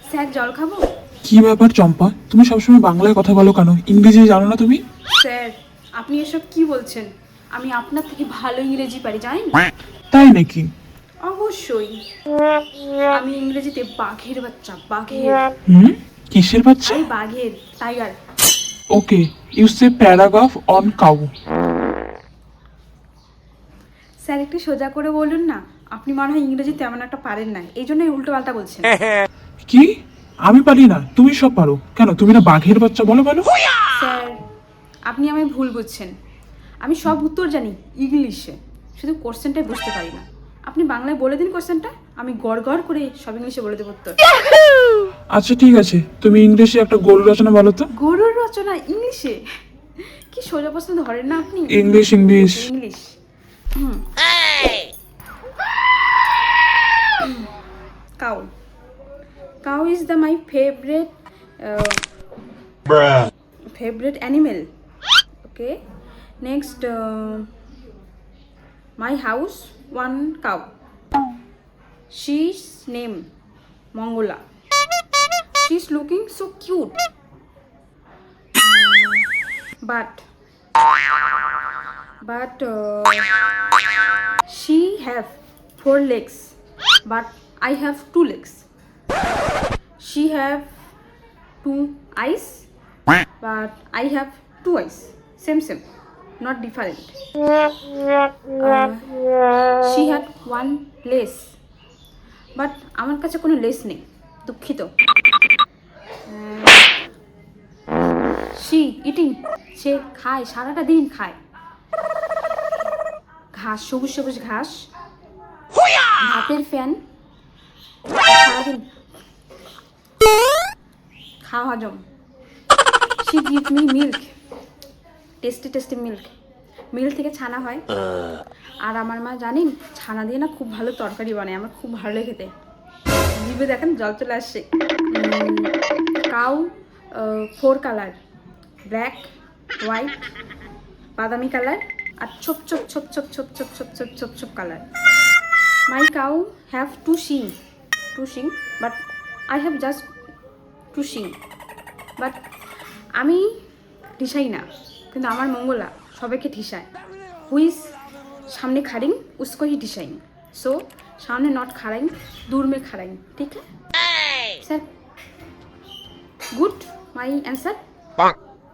Sir জল খাবো? কি ব্যাপার চম্পা, তুমি সবসময় বাংলায় কথা বলো কেন? ইংরেজি জানো না তুমি? স্যার আপনি এসব কি বলছেন? আমি আপনার থেকে ভালো ইংরেজি পারি, জানেন? তাই নাকি? অবশ্যই। আমি ইংরেজিতে বাঘের বাচ্চা, বাঘের। কিসের বাচ্চা? আরে বাঘের, tiger. Okay, you say paragraph on cow. Sir একটু সোজা করে বলুন না, আপনি মনে হয় ইংরেজি তেমন একটা পারেন না, এই জন্যই উল্টো পাল্টা বলছেন। কি? আমি পারি না? তুমি সব পারো কেন? তুমি না বাঘের বাচ্চা? বলো বলো। স্যার আপনি আমায় ভুল বুঝছেন, আমি সব উত্তর জানি ইংলিশে, শুধু কোশ্চেনটাই বুঝতে পারি না। আপনি বাংলায় বলে দিন কোশ্চেনটা, আমি গড় গড় করে সব ইংলিশে বলে দেবো উত্তর। আচ্ছা ঠিক আছে, তুমি ইংলিশে একটা গরু রচনা বলো তো। গরুর রচনা ইংলিশে? কি সোজা প্রশ্ন ধরেন না আপনি। English English. English. Cow. Cow is the my favourite favorite animal. Okay, next my house one cow, she's name Mongola, she's looking so cute. But she have 4 legs, but I have 2 legs. She have 2 eyes, but I have 2 eyes. Same, not different. She had 1 lace, but আমার কাছে কোনো less নেই, দুঃখিত। She eating, সে খায়, সারাটা দিন খায় ঘাস, সবুজ সবুজ ঘাস, ভাতের ফ্যান, সারাদিন খাওয়া হজম। She give me milk, tasty milk, milk থেকে ছানা হয়। আর আমার মা জানেন ছানা দিয়ে না খুব ভালো তরকারি বানায়, আমার খুব ভালো লাগে খেতে। জিভে দেখেন জল চলে আসছে। কাউ 4 কালার, ব্ল্যাক, হোয়াইট, বাদামি কালার, আর ছোপ ছোপ ছোপ ছোপ ছোপ ছোপ ছোপ ছোপ ছোপ ছোপ কালার। মাই কাউ হ্যাভ 2 শিং, বাট আই হ্যাভ জাস্ট 2 শিং। বাট আমি ঠিসাই না, কিন্তু আমার মঙ্গলা সবাইকে ঠিসায়। হুইস সামনে খাড়িং উসকো হি ঠিসাইং, সো সামনে নট খাড়াইং, দূর মে খাড়াইং, ঠিক है স্যার? Good my answer.